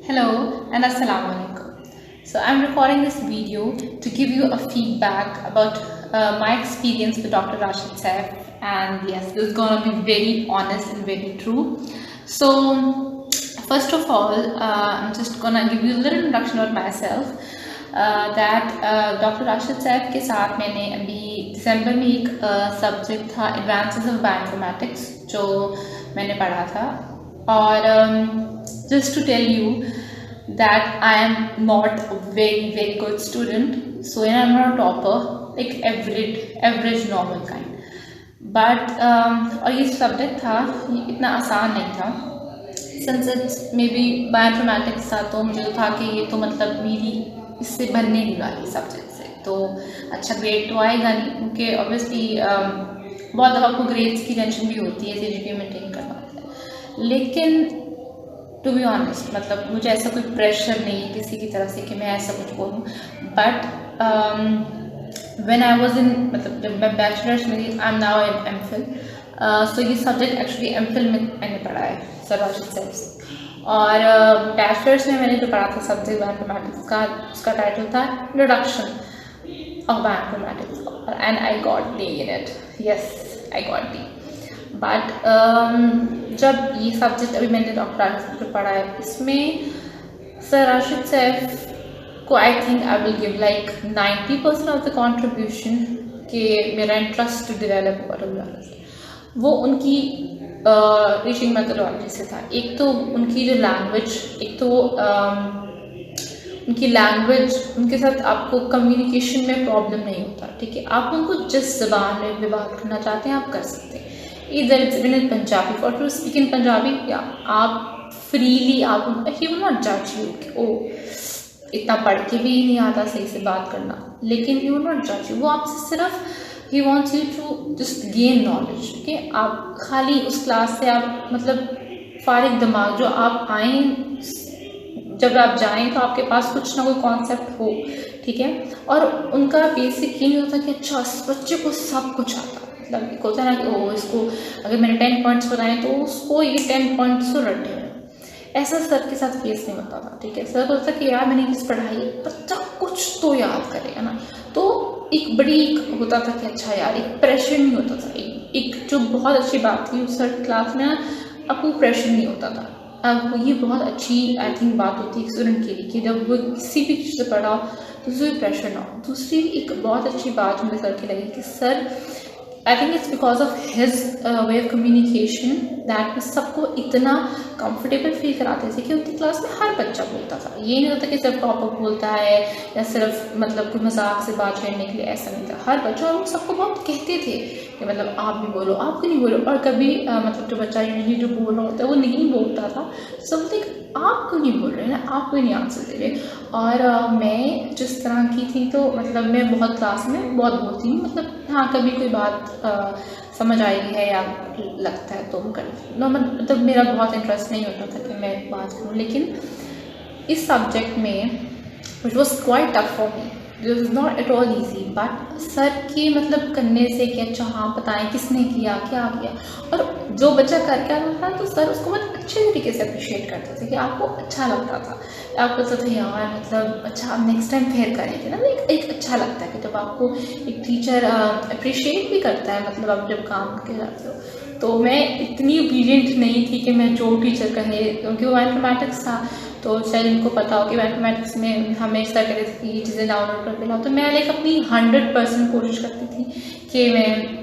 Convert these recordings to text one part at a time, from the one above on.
Hello and Assalamu alaikum. So I'm recording this video to give you a feedback about my experience with Dr. Rashid Saif, and yes, this is gonna be very honest and very true. So first of all, I'm just gonna give you a little introduction about myself. Doctor Rashid Saif के साथ मैंने अभी दिसंबर में एक subject था advances of bioinformatics जो मैंने पढ़ा था और just to tell you that I am not a very good student, so I'm not a topper, like average normal kind. But और ये सब्जेक्ट था, ये इतना आसान नहीं था since it's maybe बायोइन्फॉर्मेटिक्स था, तो मुझे तो था कि ये तो मतलब मेरी इससे बनने नहीं वाली सब्जेक्ट से तो अच्छा ग्रेड तो आएगा नहीं, क्योंकि ऑब्वियसली बहुत दफ़ा आपको ग्रेड्स की टेंशन भी होती है, CGPA मेंटेन करना होता है। लेकिन टू बी ऑनेस्ट मतलब मुझे ऐसा कोई प्रेशर नहीं है किसी की तरफ से कि मैं ऐसा कुछ बोलूँ, but when I was in मतलब जब मैं बैचलर्स में थी, I am now in MPhil, सो ये सब्जेक्ट एक्चुअली MPhil में मैंने पढ़ा है सर राशिद सैफ से, और बैचलर्स में मैंने जो पढ़ा था सब्जेक्ट बायोइन्फॉर्मेटिक्स का, उसका टाइटल था introduction of bioinformatics and I got D in it, yes I got D. But जब ये सब्जेक्ट अभी मैंने डॉक्टर राशिद पे पढ़ा है, इसमें सर राशिद सैफ को I think I will give like 90% of the contribution कि मेरा इंटरेस्ट टू डेवलप हुआ वो उनकी टीचिंग मेथोडोलॉजी से था। एक तो उनकी जो लैंग्वेज, एक तो उनकी लैंग्वेज, उनके साथ आपको कम्युनिकेशन में प्रॉब्लम नहीं होता, ठीक है, आप उनको जिस ज़बान में भी बात करना चाहते हैं आप कर सकते हैं। इधर it's even in Punjabi for to speak in Punjabi, या आप फ्रीली आप ही विल नॉट जज यू कि ओ इतना पढ़ के भी नहीं आता सही से बात करना, लेकिन ही विल नॉट जज यू, वो आपसे सिर्फ he wants you to just gain knowledge कि आप खाली उस क्लास से आप मतलब फारिग दिमाग जो आप आए, जब आप जाएं तो आपके पास कुछ ना कोई कॉन्सेप्ट हो, ठीक है। और उनका बेसिक ये नहीं होता कि अच्छा इस बच्चे को सब कुछ आता, मतलब होता है ना कि ओ इसको अगर मैंने 10 पॉइंट्स बताए तो उसको ये 10 पॉइंट्स तो रटे हैं, ऐसा सर के साथ केस नहीं होता था, ठीक है। सर को होता कि यार मैंने किस पढ़ाई, बच्चा कुछ तो याद करेगा ना, तो एक बड़ी होता था कि अच्छा यार एक प्रेशर नहीं होता था, एक जो बहुत अच्छी बात थी उस सर क्लास में ना, आपको प्रेशर नहीं होता था। अब ये बहुत अच्छी आई थिंक बात होती है स्टूडेंट के लिए कि जब वो किसी भी चीज़ से पढ़ा तो उसमें प्रेशर ना हो। दूसरी एक बहुत अच्छी बात मुझे सर की लगी कि sir I think it's because of his way of communication that वो सबको इतना कंफर्टेबल फील कराते थे कि उनकी क्लास में हर बच्चा बोलता था। ये नहीं होता कि सिर्फ टॉपर बोलता है या सिर्फ मतलब कोई मजाक से बात छेड़ने के लिए, ऐसा नहीं था, हर बच्चा, और वो सबको बहुत कहते थे कि मतलब आप भी बोलो, आप क्यों नहीं बोलो, और कभी मतलब जो बच्चा यूजली जो बोल रहा होता है वो नहीं बोलता था, सब बोलते आप क्यों नहीं बोल रहे हैं, आप क्यों नहीं आंसर दे रहे। और मैं जिस तरह की थी तो मतलब मैं बहुत क्लास में बहुत बोलती हूँ, मतलब हाँ कभी कोई बात समझ आई है या लगता है तो कर मतलब मेरा बहुत इंटरेस्ट नहीं होता था कि मैं बात करूँ। लेकिन इस सब्जेक्ट में which was quite tough for me, this is not at all easy, but sir के मतलब करने से कि अच्छा हाँ बताएं किसने किया क्या किया, और जो बच्चा करके आता था तो सर उसको बहुत अच्छे तरीके से अप्रिशिएट करते थे कि आपको अच्छा लगता था, आपको लगता था यार मतलब अच्छा नेक्स्ट टाइम फिर करेंगे ना, एक अच्छा लगता है कि जब आपको एक टीचर अप्रिशिएट भी करता है, मतलब आप जब काम करके जाते हो। तो मैं इतनी ओबीडियंट नहीं थी कि मैं जो टीचर कहे, क्योंकि वो बायोइन्फॉर्मेटिक्स था तो शायद उनको पता हो कि बायोइन्फॉर्मेटिक्स में हमें इस तरह कहते थे कि ये चीज़ें डाउनलोड करके लाओ, तो मैं लाइक अपनी 100% कोशिश करती थी कि मैं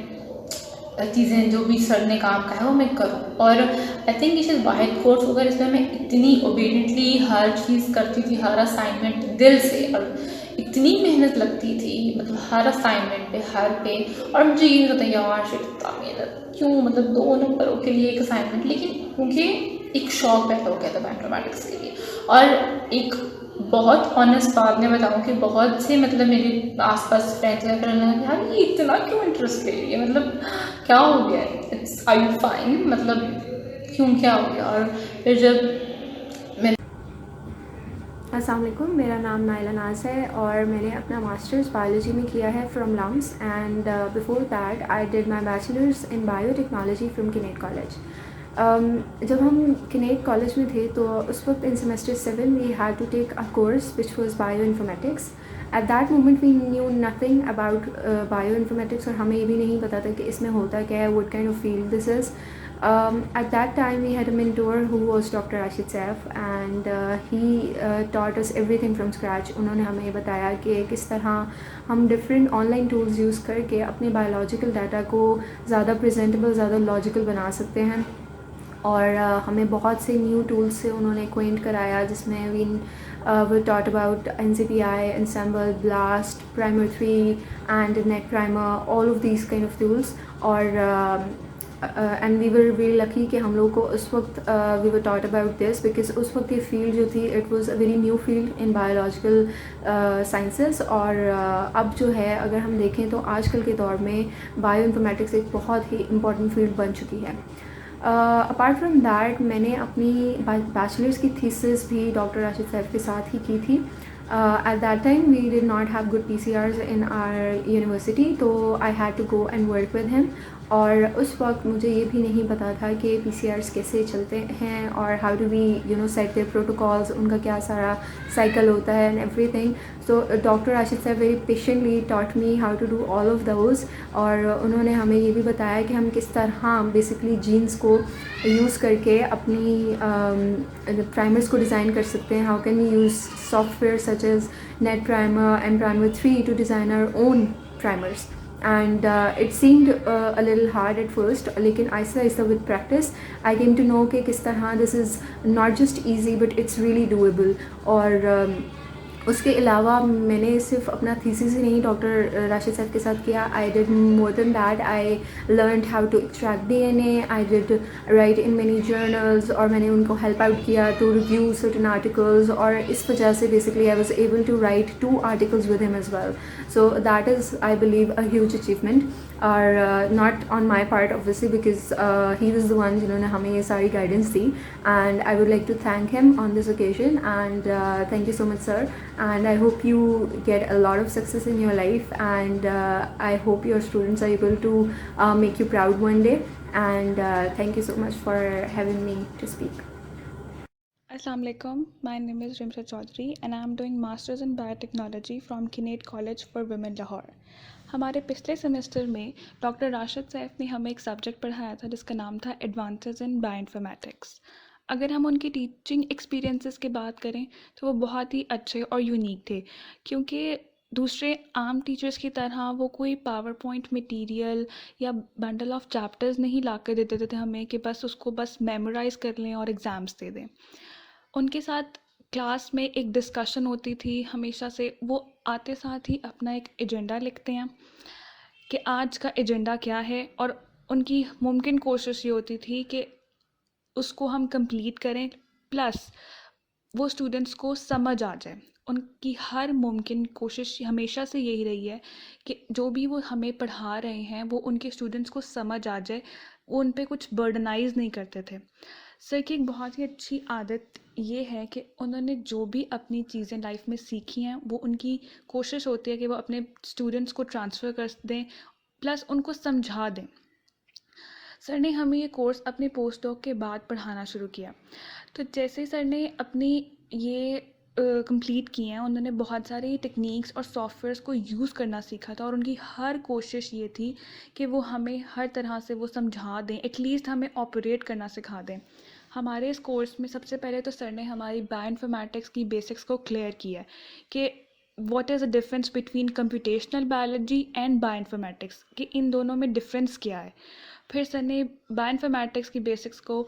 चीज़ें जो भी सर ने काम कहा है वो मैं करूँ। और आई थिंक ये चीज़ वाहिद कोर्स वगैरह इसमें मैं इतनी ओबीडियंटली हर चीज़ करती थी, हर असाइनमेंट दिल से, और इतनी मेहनत लगती थी मतलब हर असाइनमेंट पे हर पे, और मुझे ये नहीं होता यार शिट इतना मेहनत क्यों, मतलब 2 नंबरों के लिए एक असाइनमेंट, लेकिन क्योंकि एक शौक पैदा हो गया था बायोइन्फॉर्मेटिक्स के लिए। और एक बहुत ऑनेस्ट बात मैं बताऊँ कि बहुत से मतलब मेरे आसपास फ्रेंड्स क्या करने लगे यार ये इतना क्यों इंटरेस्ट ले रही है, मतलब क्या हो गया, इट्स आर यू फाइन, मतलब क्यों क्या हो गया। और फिर जब अस्सलाम वालेकुम, मेरा नाम नाइला नाज है और मैंने अपना मास्टर्स बायोलॉजी में किया है from LUMS, and before that I did my bachelors in biotechnology from Kinnaird college. जब हम किनेट कॉलेज में थे तो उस वक्त in semester 7 we had to take a course which was bioinformatics. At that moment we knew nothing about bioinformatics, और हमें ये भी नहीं पता था कि इसमें होता क्या है, what kind of field this is. At that time we had a mentor who was Dr. Rashid Saif, and he taught us everything from scratch. उन्होंने हमें बताया कि किस तरह हम डिफरेंट ऑनलाइन टूल्स यूज़ करके अपने बायोलॉजिकल डाटा को ज़्यादा प्रेजेंटेबल, ज़्यादा लॉजिकल बना सकते हैं. और हमें बहुत से न्यू टूल्स से उन्होंने एक्वेंट कराया, जिसमें we taught about NCPI, Ensemble, Blast, Primer 3 and NetPrimer, all of these kind of tools. और and we were very lucky कि हम लोग को उस वक्त we were taught about this, because उस वक्त ये फील्ड जो थी it was a very new field in biological sciences. और अब जो है अगर हम देखें तो आजकल के दौर में बायो इन्फॉर्मेटिक्स एक बहुत ही इम्पॉर्टेंट फील्ड बन चुकी है. अपार्ट फ्रॉम दैट मैंने अपनी बैचलर्स की थीसिस भी डॉक्टर राशिद सैफ के साथ ही की थी. At that time we did not have good PCRs in our university, तो I had to go and work with him. और उस वक्त मुझे ये भी नहीं पता था कि PCRs कैसे चलते हैं और how do we set their protocols, उनका क्या सारा साइकिल होता है and everything. So doctor Rashid साहब very patiently taught me how to do all of those. और उन्होंने हमें ये भी बताया कि हम किस तरह बेसिकली जीन्स को यूज़ करके अपनी प्राइमर्स को डिज़ाइन कर सकते हैं. How can we use software such as NetPrimer and Primer 3 to design our own primers. And it seemed a little hard at first, लेकिन Aahista Aahista with practice I came to know कि किस तरह this is not just easy but it's really doable. और उसके अलावा मैंने सिर्फ अपना थीसिस ही नहीं डॉक्टर राशिद साहब के साथ किया. I did more than that. I learn how to extract DNA. I did write in many journals, और मैंने उनको हेल्प आउट किया टू रिव्यू सर्टन आर्टिकल्स. और इस वजह से basically I was able to write 2 articles with him as well. So that is I believe a huge achievement. और not on my part obviously, because he was the one जिन्होंने हमें ये सारी guidance दी. And I would like to thank him on this occasion. And thank you so much sir. And I hope you get a lot of success in your life, and I hope your students are able to make you proud one day. And thank you so much for having me to speak. Assalamu alaikum. My name is Rimsha Chaudhary and I am doing Masters in Biotechnology from Kinet College for Women Lahore. हमारे पिछले semester में doctor Rashid Saif ने हमें एक subject पढ़ाया था जिसका नाम था एडवांसेस इन बायोइन्फॉर्मेटिक्स. अगर हम उनकी टीचिंग एक्सपीरियंसेस की बात करें तो वो बहुत ही अच्छे और यूनिक थे, क्योंकि दूसरे आम टीचर्स की तरह वो कोई पावर पॉइंट मटीरियल या बंडल ऑफ चैप्टर्स नहीं ला कर देते थे हमें कि बस उसको बस मेमोराइज़ कर लें और एग्ज़ाम्स दे दें. उनके साथ क्लास में एक डिस्कशन होती थी हमेशा से. वो आते साथ ही अपना एक एजेंडा लिखते हैं कि आज का एजेंडा क्या है, और उनकी मुमकिन कोशिश ये होती थी कि उसको हम कंप्लीट करें, प्लस वो स्टूडेंट्स को समझ आ जाए. उनकी हर मुमकिन कोशिश हमेशा से यही रही है कि जो भी वो हमें पढ़ा रहे हैं वो उनके स्टूडेंट्स को समझ आ जाए. वो उन पे कुछ बर्डनाइज नहीं करते थे. सर की एक बहुत ही अच्छी आदत ये है कि उन्होंने जो भी अपनी चीज़ें लाइफ में सीखी हैं वो उनकी कोशिश होती है कि वो अपने स्टूडेंट्स को ट्रांसफ़र कर दें, प्लस उनको समझा दें. सर ने हमें ये कोर्स अपने पोस्ट डॉक के बाद पढ़ाना शुरू किया. तो जैसे ही सर ने अपनी ये कंप्लीट किए हैं, उन्होंने बहुत सारे टेक्निक्स और सॉफ्टवेयर्स को यूज़ करना सीखा था, और उनकी हर कोशिश ये थी कि वो हमें हर तरह से वो समझा दें, एटलीस्ट हमें ऑपरेट करना सिखा दें. हमारे इस कोर्स में सबसे पहले तो सर ने हमारी बायोइन्फॉर्मेटिक्स की बेसिक्स को क्लियर किया है कि what is the difference between computational biology and bioinformatics, कि इन दोनों में डिफरेंस क्या है. फिर सर ने बायोइन्फॉर्मेटिक्स की बेसिक्स को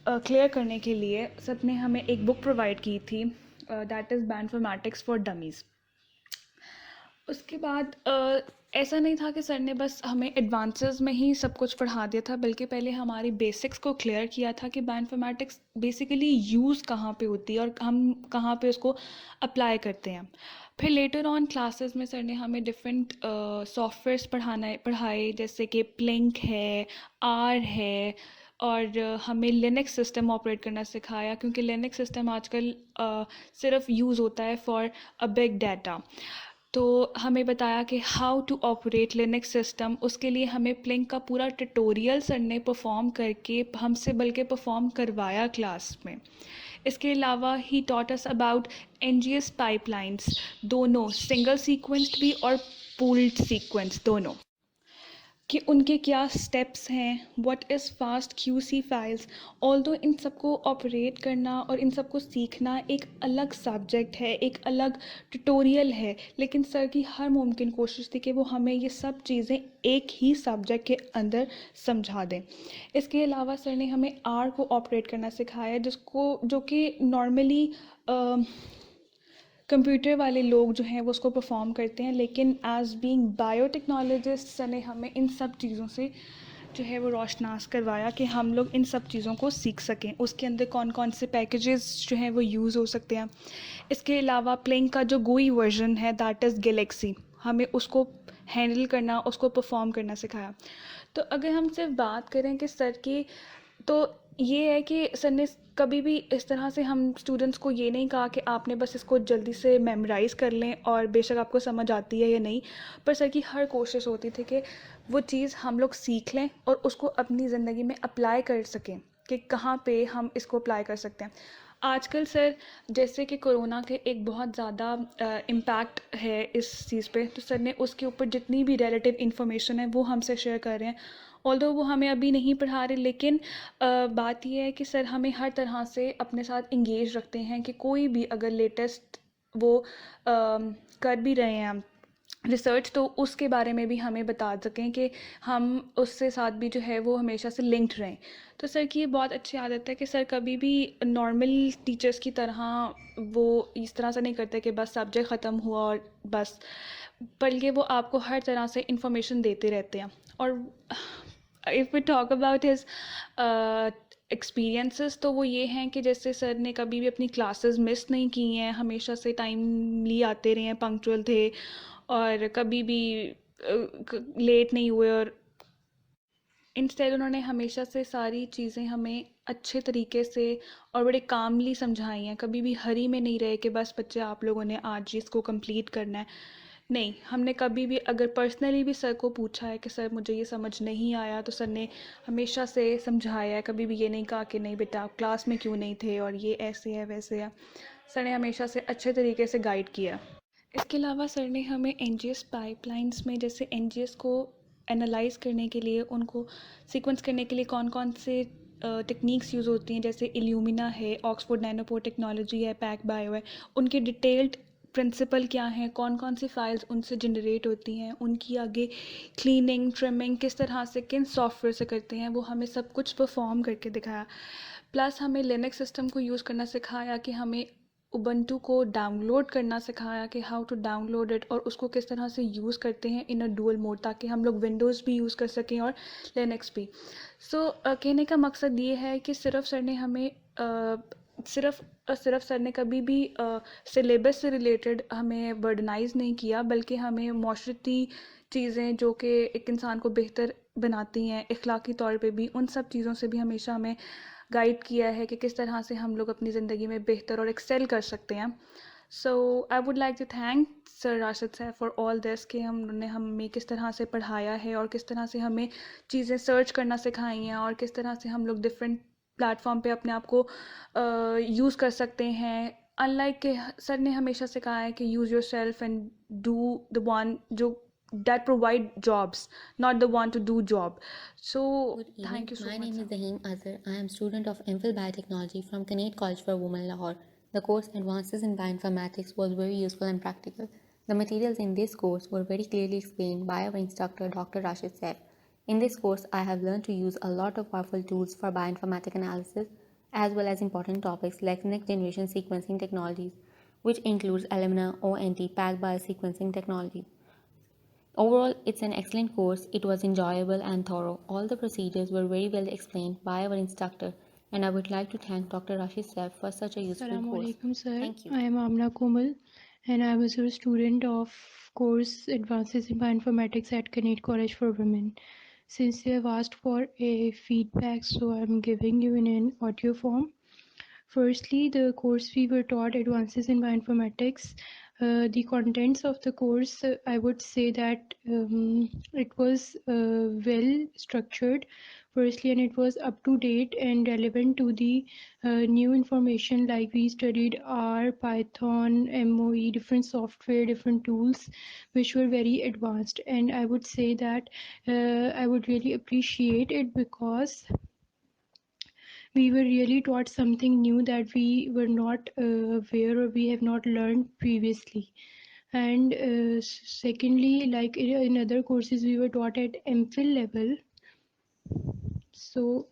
क्लियर करने के लिए सर ने हमें एक बुक प्रोवाइड की थी, that is bioinformatics for dummies. उसके बाद ऐसा नहीं था कि सर ने बस हमें एडवांसेस में ही सब कुछ पढ़ा दिया था, बल्कि पहले हमारी बेसिक्स को क्लियर किया था कि बायोइन्फॉर्मेटिक्स बेसिकली यूज़ कहाँ पे होती है और हम कहाँ पे उसको अप्लाई करते हैं. फिर लेटर ऑन क्लासेस में सर ने हमें डिफरेंट सॉफ्टवेयर्स पढ़ाए, जैसे कि प्लिंक है, आर है, और हमें लिनक्स सिस्टम ऑपरेट करना सिखाया, क्योंकि लिनक्स सिस्टम आजकल सिर्फ यूज़ होता है फॉर अ बिग डाटा. तो हमें बताया कि how to operate Linux system. उसके लिए हमें प्लिंक का पूरा ट्यूटोरियल सर ने परफॉर्म करके हमसे बल्कि परफॉर्म करवाया क्लास में। इसके अलावा he taught us about NGS pipelines, दोनों सिंगल सीक्वेंस्ड भी और पूल्ड सीक्वेंस दोनों, कि उनके क्या स्टेप्स हैं, what is fast QC files. Although इन सबको ऑपरेट करना और इन सबको सीखना एक अलग सब्जेक्ट है, एक अलग ट्यूटोरियल है, लेकिन सर की हर मुमकिन कोशिश थी कि वो हमें ये सब चीज़ें एक ही सब्जेक्ट के अंदर समझा दें। इसके अलावा सर ने हमें R को ऑपरेट करना सिखाया, जो कि नॉर्मली कंप्यूटर वाले लोग जो हैं वो उसको परफॉर्म करते हैं, लेकिन एज बीइंग बायोटेक्नोलॉजिस्ट सर ने हमें इन सब चीज़ों से जो है वो रोशनास करवाया कि हम लोग इन सब चीज़ों को सीख सकें, उसके अंदर कौन कौन से पैकेजेस जो हैं वो यूज़ हो सकते हैं। इसके अलावा प्लिंक का जो GUI वर्जन है दैट इज़ गैलेक्सी, हमें उसको हैंडल करना, उसको परफॉर्म करना सिखाया। तो अगर हम सिर्फ बात करें कि सर की, तो ये है कि सर ने कभी भी इस तरह से हम स्टूडेंट्स को ये नहीं कहा कि आपने बस इसको जल्दी से मेमोराइज़ कर लें और बेशक आपको समझ आती है या नहीं, पर सर की हर कोशिश होती थी कि वो चीज़ हम लोग सीख लें और उसको अपनी ज़िंदगी में अप्लाई कर सकें कि कहाँ पे हम इसको अप्लाई कर सकते हैं। आजकल सर जैसे कि कोरोना के एक बहुत ज़्यादा इम्पैक्ट है इस चीज़ पे, तो सर ने उसके ऊपर जितनी भी रिलेटिव इन्फॉर्मेशन है वो हमसे शेयर कर रहे हैं। ऑल्दो वो हमें अभी नहीं पढ़ा रहे, लेकिन बात ये है कि सर हमें हर तरह से अपने साथ इंगेज रखते हैं कि कोई भी अगर लेटेस्ट वो कर भी रहे हैं रिसर्च, तो उसके बारे में भी हमें बता सकें कि हम उससे साथ भी जो है वो हमेशा से लिंक्ड रहें। तो सर की ये बहुत अच्छी आदत है कि सर कभी भी नॉर्मल टीचर्स की तरह वो इस तरह से नहीं करते कि बस सब्जेक्ट ख़त्म हुआ और बस, बल्कि वो आपको हर तरह से इंफॉर्मेशन देते रहते हैं। और if we talk about his experiences, तो वो ये हैं कि जैसे सर ने कभी भी अपनी क्लासेस मिस नहीं की हैं, हमेशा से टाइमली आते रहे हैं, पंक्चुअल थे और कभी भी लेट नहीं हुए, और इंस्टेड उन्होंने हमेशा से सारी चीज़ें हमें अच्छे तरीके से और बड़े कामली समझाई हैं। कभी भी हरी में नहीं रहे कि बस बच्चे आप लोगों ने आज इसको कंप्लीट करना है, नहीं। हमने कभी भी अगर पर्सनली भी सर को पूछा है कि सर मुझे ये समझ नहीं आया, तो सर ने हमेशा से समझाया है, कभी भी ये नहीं कहा कि नहीं बेटा आप क्लास में क्यों नहीं थे और ये ऐसे है वैसे है। सर ने हमेशा से अच्छे तरीके से गाइड किया। इसके अलावा सर ने हमें NGS पाइपलाइंस में, जैसे NGS को एनालाइज करने के लिए, उनको सीक्वेंस करने के लिए कौन कौन से टेक्निक्स यूज़ होती हैं, जैसे इल्यूमिना है, ऑक्सफोर्ड नैनोपोर टेक्नोलॉजी है, पैक बायो है, उनके डिटेल्ड प्रिंसिपल क्या हैं, कौन कौन सी फाइल्स उनसे जनरेट होती हैं, उनकी आगे क्लीनिंग ट्रिमिंग किस तरह से किन सॉफ्टवेयर से करते हैं, वो हमें सब कुछ परफॉर्म करके दिखाया। प्लस हमें लिनक्स सिस्टम को यूज़ करना सिखाया, कि हमें उबंटू को डाउनलोड करना सिखाया कि हाउ टू डाउनलोड इट और उसको किस तरह से यूज़ करते हैं इन अ डुअल मोड, ताकि हम लोग विंडोज़ भी यूज़ कर सकें और लिनक्स भी। सो कहने का मकसद ये है कि सिर्फ सर ने हमें सिर्फ सर ने कभी भी सिलेबस से रिलेटेड हमें बर्डनाइज नहीं किया, बल्कि हमें माशरती चीज़ें जो कि एक इंसान को बेहतर बनाती हैं इखलाकी तौर पे भी, उन सब चीज़ों से भी हमेशा हमें गाइड किया है कि किस तरह से हम लोग अपनी ज़िंदगी में बेहतर और एक्सेल कर सकते हैं। So I would like to thank sir Rashid साहब फॉर ऑल दिस, कि उन्होंने हमें किस तरह से पढ़ाया है और किस तरह से हमें चीज़ें सर्च करना सिखाई हैं और किस तरह से हम लोग डिफरेंट प्लेटफॉर्म पे अपने आप को यूज़ कर सकते हैं। अनलाइक के सर ने हमेशा से कहा है कि use your self and do the one जो that provide jobs, not the one to do job. So Good evening. thank you so My much, name sir. is Zaheem Azhar. I am student of MPhil Biotechnology from Kinnaird College for Women, Lahore. The course Advances in Bioinformatics was very useful and practical. The materials in this course were very clearly explained by our instructor, Dr. Rashid Saif. In this course, I have learned to use a lot of powerful tools for bioinformatic analysis, as well as important topics like next generation sequencing technologies, which includes Illumina, ONT, PacBio sequencing technology. Overall, it's an excellent course. It was enjoyable and thorough. All the procedures were very well explained by our instructor, and I would like to thank Dr. Rashid Saif for such a useful Assalamu course. alaikum, sir. Thank you. I am Amna Komal, and I was a student of course Advances in Bioinformatics at Kinnaird College for Women. Since you have asked for a feedback, so I'm giving you in an audio form. Firstly, the course we were taught Advances in Bioinformatics The contents of the course, I would say that it was well structured, firstly, and it was up to date and relevant to the new information. Like we studied R, Python, MOE, different software, different tools, which were very advanced. And I would say that I would really appreciate it because we were really taught something new that we were not aware or we have not learned previously. And secondly, like in other courses, we were taught at MPhil level. So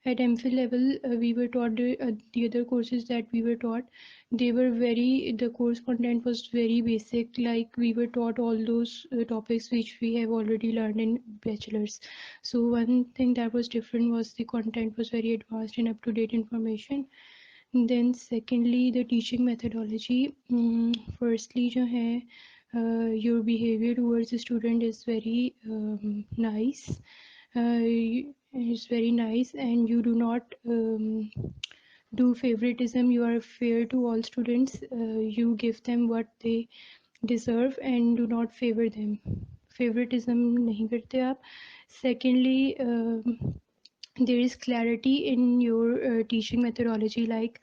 at MPhil level, we were taught the other courses that we were taught. They were the course content was very basic. Like we were taught all those topics which we have already learned in bachelor's. So one thing that was different was the content was very advanced and up-to-date information. Then secondly, the teaching methodology. Firstly, जो है, your behavior towards the student is very nice. It's very nice, and you do not do favoritism. You are fair to all students. You give them what they deserve and do not favor them. Favoritism नहीं करते आप. Secondly, there is clarity in your teaching methodology. Like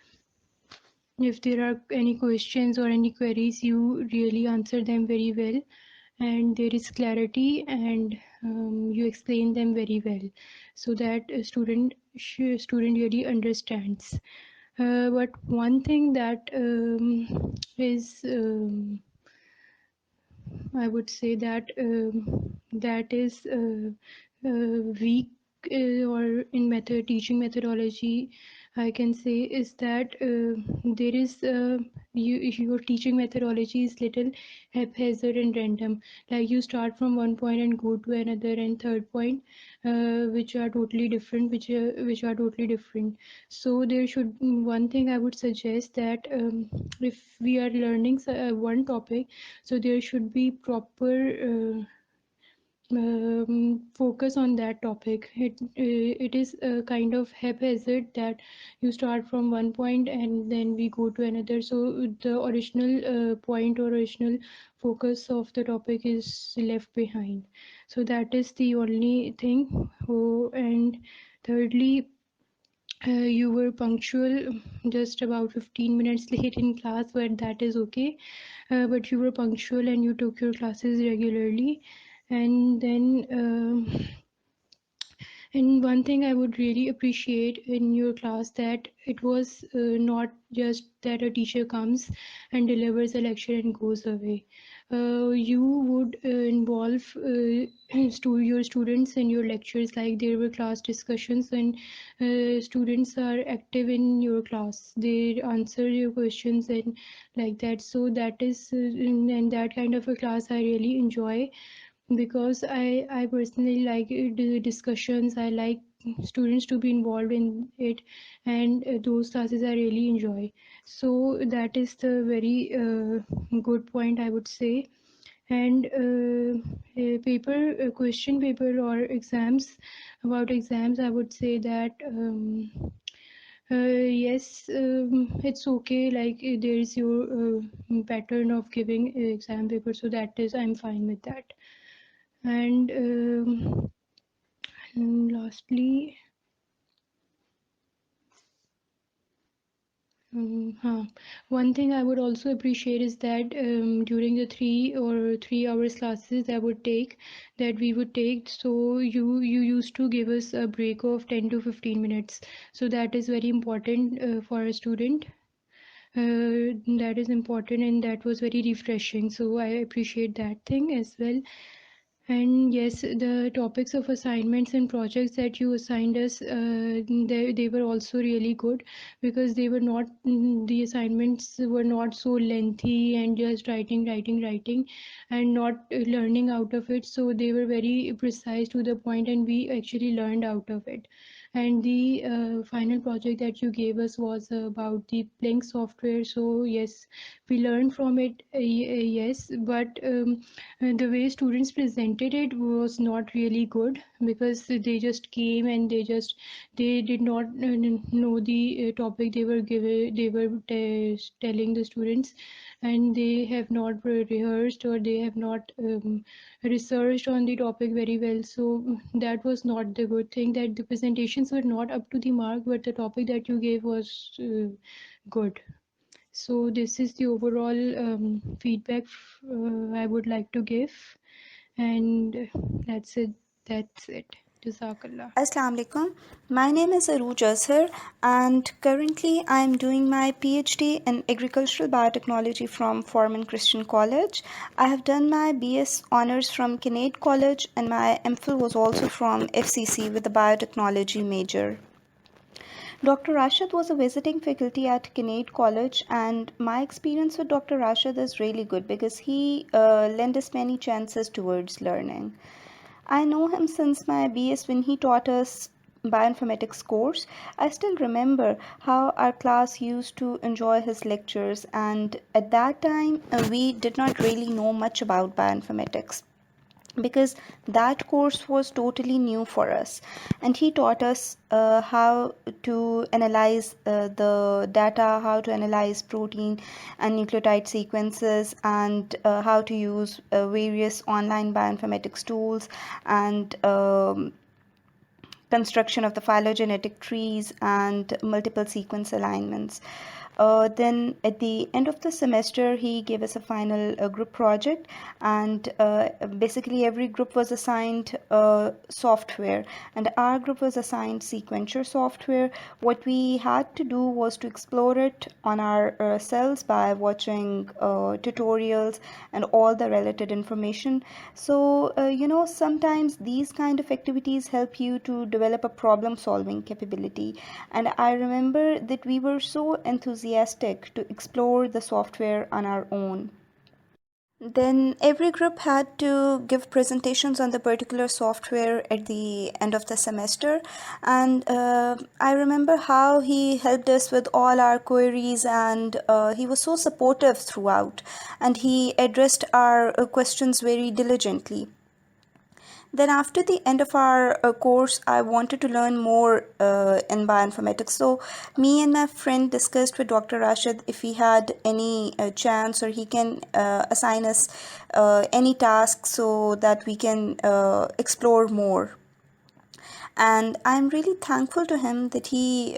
if there are any questions or any queries, you really answer them very well, and there is clarity, and you explain them very well, so that a student really understands. But one thing that is I would say that that is weak or in teaching methodology, I can say is that there is your teaching methodology is little haphazard and random. Like you start from one point and go to another and third point, which are totally different, which are totally different. So there should one thing I would suggest that if we are learning one topic, so there should be proper focus on that topic. It is a kind of haphazard that you start from one point and then we go to another. So the original point or original focus of the topic is left behind. So that is the only thing. Oh, and thirdly, you were punctual, just about 15 minutes late in class, but that is okay. But you were punctual and you took your classes regularly. And then and one thing I would really appreciate in your class that it was not just that a teacher comes and delivers a lecture and goes away. You would involve your students in your lectures, like there were class discussions and students are active in your class. They answer your questions and like that. So that is, and that kind of a class I really enjoy, because I personally like the discussions. I like students to be involved in it, and those classes I really enjoy. So that is the very good point I would say. And question paper or exams, about exams I would say that yes, it's okay. Like there is your pattern of giving exam paper, so that is I'm fine with that. And lastly, one thing I would also appreciate is that during the 3 hours classes that we would take, so you used to give us a break of 10 to 15 minutes. So that is very important for a student. That is important and that was very refreshing. So I appreciate that thing as well. And yes, the topics of assignments and projects that you assigned us, they were also really good, because they were not, the assignments were not so lengthy and just writing and not learning out of it. So they were very precise to the point and we actually learned out of it. and the final project that you gave us was about the Blink software. So yes, we learned from it, yes, but the way students presented it was not really good, because they just came and they did not know the topic they were telling the students, and they have not rehearsed, or they have not researched on the topic very well. So that was not the good thing, that the presentations were not up to the mark, but the topic that you gave was good. So this is the overall feedback I would like to give, and that's it. That's it. Jazakallah. Assalamu alaikum. My name is Aruj Azhar, and currently I am doing my PhD in agricultural biotechnology from Foreman Christian College. I have done my BS honors from Kinnaird College, and my MPhil was also from FCC with a biotechnology major. Dr. Rashid was a visiting faculty at Kinnaird College, and my experience with Dr. Rashid is really good because he lent us many chances towards learning. I know him since my BS when he taught us bioinformatics course. I still remember how our class used to enjoy his lectures, and at that time we did not really know much about bioinformatics because that course was totally new for us, and he taught us how to analyze the data, how to analyze protein and nucleotide sequences, and how to use various online bioinformatics tools, and construction of the phylogenetic trees and multiple sequence alignments. Then at the end of the semester, he gave us a final group project, and basically every group was assigned software, and our group was assigned sequencer software. What we had to do was to explore it on our cells by watching tutorials and all the related information. So sometimes these kind of activities help you to develop a problem solving capability, and I remember that we were so enthusiastic to explore the software on our own. Then every group had to give presentations on the particular software at the end of the semester, and I remember how he helped us with all our queries, and he was so supportive throughout, and he addressed our questions very diligently. Then after the end of our course, I wanted to learn more in bioinformatics. So me and my friend discussed with Dr. Rashid if he had any chance, or he can assign us any task so that we can explore more. And I'm really thankful to him that he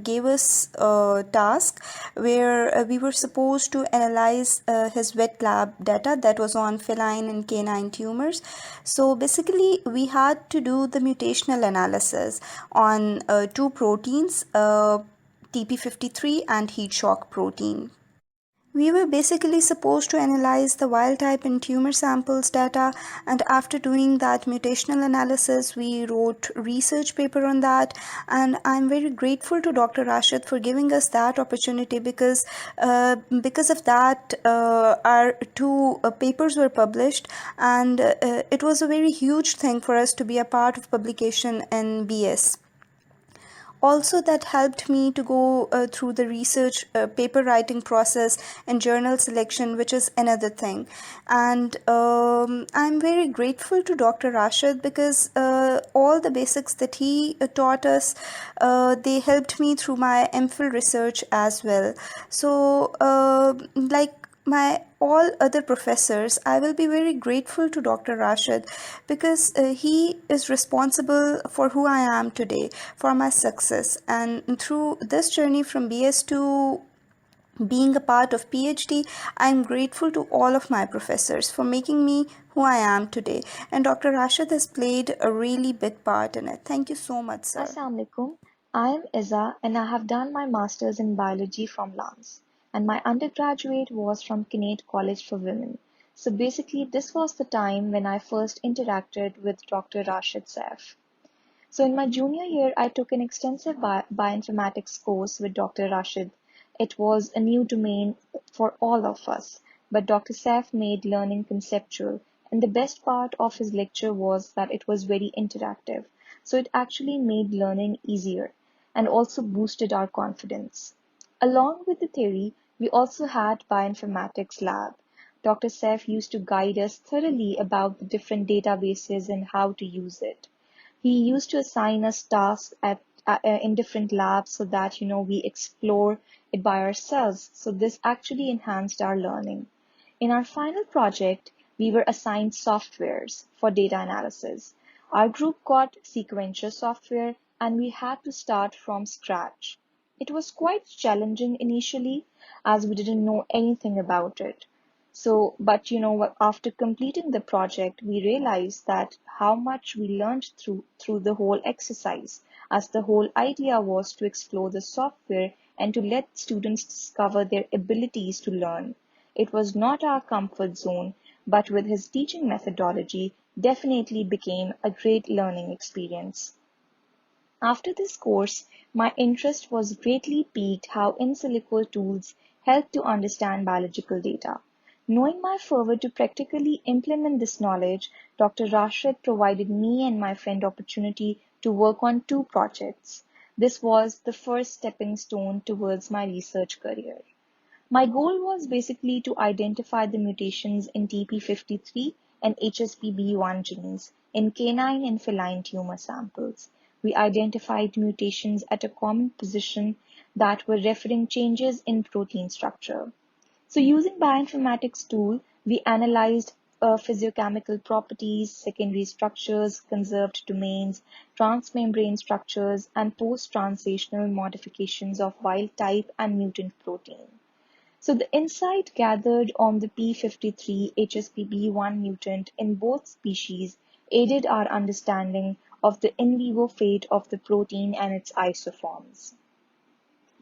gave us a task where we were supposed to analyze his wet lab data that was on feline and canine tumors. So basically we had to do the mutational analysis on two proteins, TP53 and heat shock protein. We were basically supposed to analyze the wild type in tumor samples data, and after doing that mutational analysis, we wrote research paper on that. And I'm very grateful to Dr. Rashid for giving us that opportunity, because of that our two papers were published, and it was a very huge thing for us to be a part of publication in BS. Also, that helped me to go through the research paper writing process and journal selection, which is another thing. And I'm very grateful to Dr. Rashid because all the basics that he taught us, they helped me through my MPhil research as well. So like my all other professors, I will be very grateful to Dr. Rashid because he is responsible for who I am today, for my success. And through this journey from BS to being a part of PhD, I am grateful to all of my professors for making me who I am today. And Dr. Rashid has played a really big part in it. Thank you so much, sir. Assalamu alaikum. I am Iza and I have done my masters in biology from Lance, and my undergraduate was from Kinnaird College for Women. So basically this was the time when I first interacted with Dr. Rashid Saif. So in my junior year, I took an extensive bioinformatics course with Dr. Rashid. It was a new domain for all of us, but Dr. Saif made learning conceptual, and the best part of his lecture was that it was very interactive. so it actually made learning easier and also boosted our confidence. Along with the theory, we also had bioinformatics lab. Dr. Saif used to guide us thoroughly about the different databases and how to use it. He used to assign us tasks in different labs so that we explore it by ourselves. So this actually enhanced our learning. In our final project, we were assigned softwares for data analysis. Our group got Sequentia software and we had to start from scratch. It was quite challenging initially as we didn't know anything about it. But after completing the project, we realized that how much we learned through the whole exercise, as the whole idea was to explore the software and to let students discover their abilities to learn. It was not our comfort zone, but with his teaching methodology, definitely became a great learning experience. After this course, my interest was greatly piqued how in silico tools help to understand biological data. Knowing my fervor to practically implement this knowledge, Dr. Rashid provided me and my friend opportunity to work on 2 projects. This was the first stepping stone towards my research career. My goal was basically to identify the mutations in TP53 and HSPB1 genes in canine and feline tumor samples. We identified mutations at a common position that were referring changes in protein structure. So using bioinformatics tool, we analyzed physiochemical properties, secondary structures, conserved domains, transmembrane structures, and post-translational modifications of wild type and mutant protein. So the insight gathered on the P53 HSPB1 mutant in both species aided our understanding of the in vivo fate of the protein and its isoforms.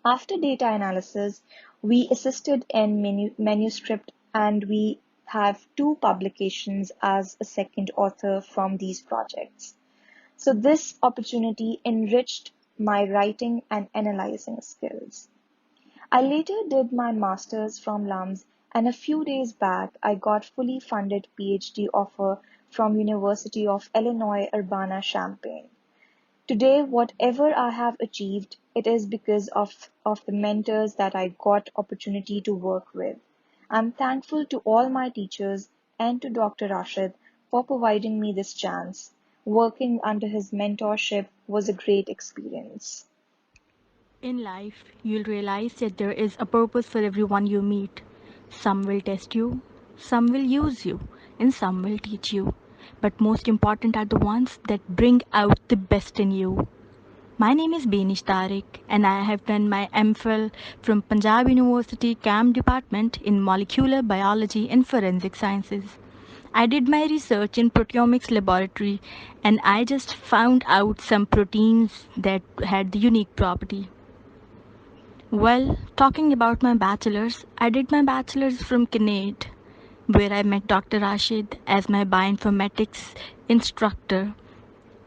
After data analysis, we assisted in manuscript and we have 2 publications as a second author from these projects. So this opportunity enriched my writing and analyzing skills. I later did my master's from LUMS and a few days back I got fully funded PhD offer from University of Illinois Urbana-Champaign. Today, whatever I have achieved, it is because of the mentors that I got opportunity to work with. I'm thankful to all my teachers and to Dr. Rashid for providing me this chance. Working under his mentorship was a great experience. In life, you'll realize that there is a purpose for everyone you meet. Some will test you, some will use you, and some will teach you. But most important are the ones that bring out the best in you. My name is Benish Tariq, and I have done my MPhil from Punjab University CAM Department in Molecular Biology and Forensic Sciences. I did my research in proteomics laboratory, and I just found out some proteins that had the unique property. Well, talking about my bachelor's, I did my bachelor's from Kinnaid, where I met Dr. Rashid as my bioinformatics instructor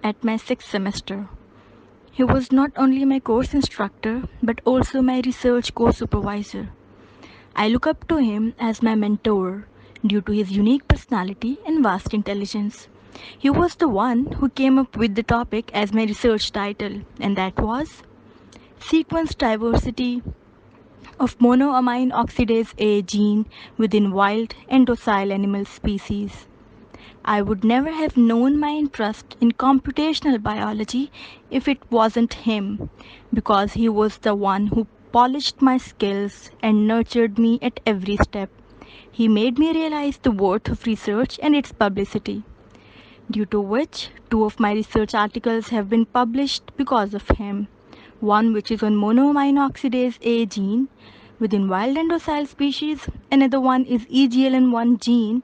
at my 6th semester. He was not only my course instructor, but also my research co-supervisor. I look up to him as my mentor due to his unique personality and vast intelligence. He was the one who came up with the topic as my research title, and that was Sequence Diversity of Monoamine Oxidase A gene within wild and docile animal species. I would never have known my interest in computational biology if it wasn't him, because he was the one who polished my skills and nurtured me at every step. He made me realize the worth of research and its publicity, due to which 2 of my research articles have been published because of him. One which is on monoamine oxidase A gene within wild and docile species, another one is EGLN1 gene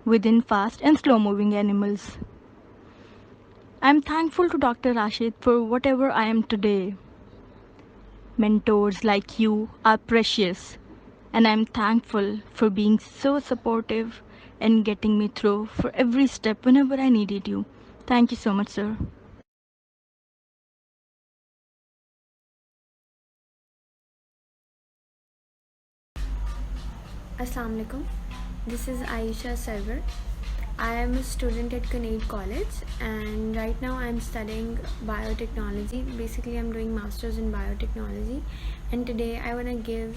within fast and slow moving animals. I'm thankful to Dr. Rashid for whatever I am today. Mentors like you are precious, and I'm thankful for being so supportive and getting me through for every step whenever I needed you. Thank you so much, sir. Assalamu alaikum. This is Aisha Server. I am a student at Kinnaird College, and right now I'm studying biotechnology. Basically, I'm doing masters in biotechnology, and today I want to give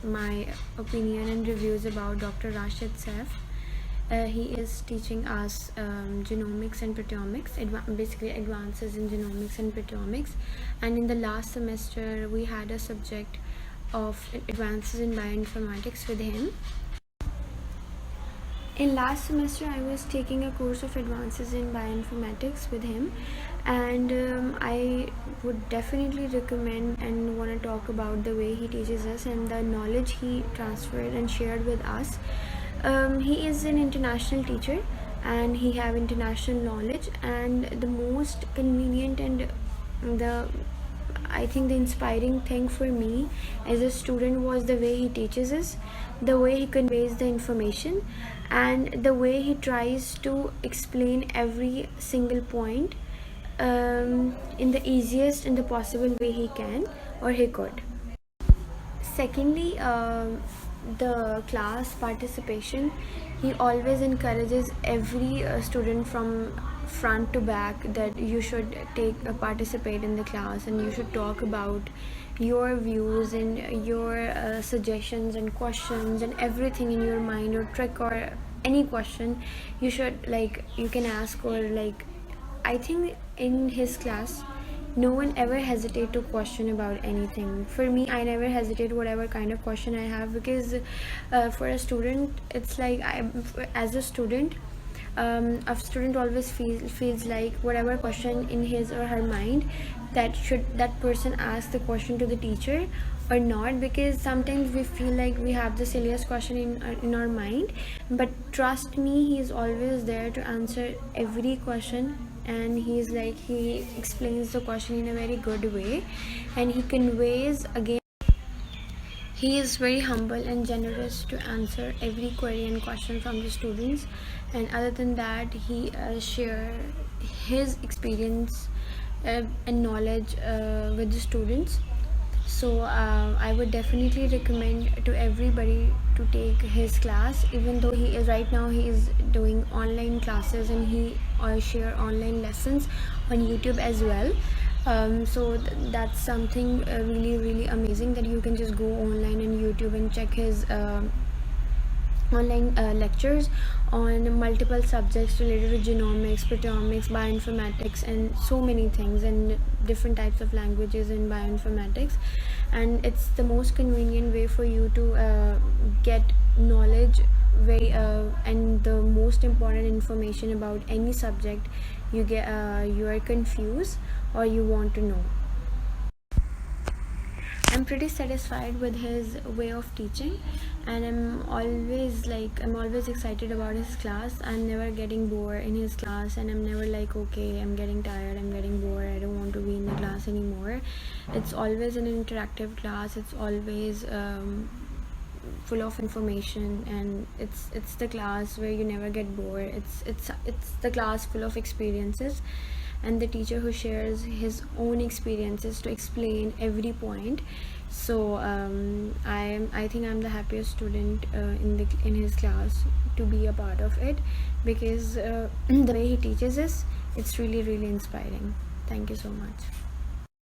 my opinion and reviews about Dr. Rashid Saif. He is teaching us genomics and proteomics, basically advances in genomics and proteomics. And in the last semester, we had a subject of advances in bioinformatics with him. In last semester, I was taking a course of advances in bioinformatics with him, and I would definitely recommend and want to talk about the way he teaches us and the knowledge he transferred and shared with us. He is an international teacher, and he have international knowledge, and the most convenient and I think the inspiring thing for me as a student was the way he teaches us, the way he conveys the information, and the way he tries to explain every single point in the easiest and the possible way he can or he could. Secondly, the class participation. He always encourages every student from front to back that you should participate in the class, and you should talk about your views and your suggestions and questions and everything in your mind, or trick or any question you should, you can ask. Or I think in his class no one ever hesitate to question about anything. For me, I never hesitate whatever kind of question I have, because for a student, it's like as a student always feels like whatever question in his or her mind, that person ask the question to the teacher or not, because sometimes we feel like we have the silliest question in our mind, but trust me, he is always there to answer every question. And he explains the question in a very good way, and he conveys again. He is very humble and generous to answer every query and question from the students, and other than that, he share his experience and knowledge with the students. So I would definitely recommend to everybody to take his class, even though he is doing online classes, and he share online lessons on YouTube as well. So that's something really amazing, that you can just go online on YouTube and check his online lectures on multiple subjects related to genomics, proteomics, bioinformatics, and so many things, and different types of languages in bioinformatics. And it's the most convenient way for you to get knowledge and the most important information about any subject you are confused or you want to know. I'm pretty satisfied with his way of teaching, and I'm always excited about his class. I'm never getting bored in his class, and I'm never like, okay, I'm getting tired, I'm getting bored, I don't want to be in the class anymore. It's always an interactive class. It's always full of information, and it's the class where you never get bored. It's the class full of experiences, and the teacher who shares his own experiences to explain every point. So I think I'm the happiest student in his class to be a part of it, because the way he teaches us, it's really inspiring. Thank you so much.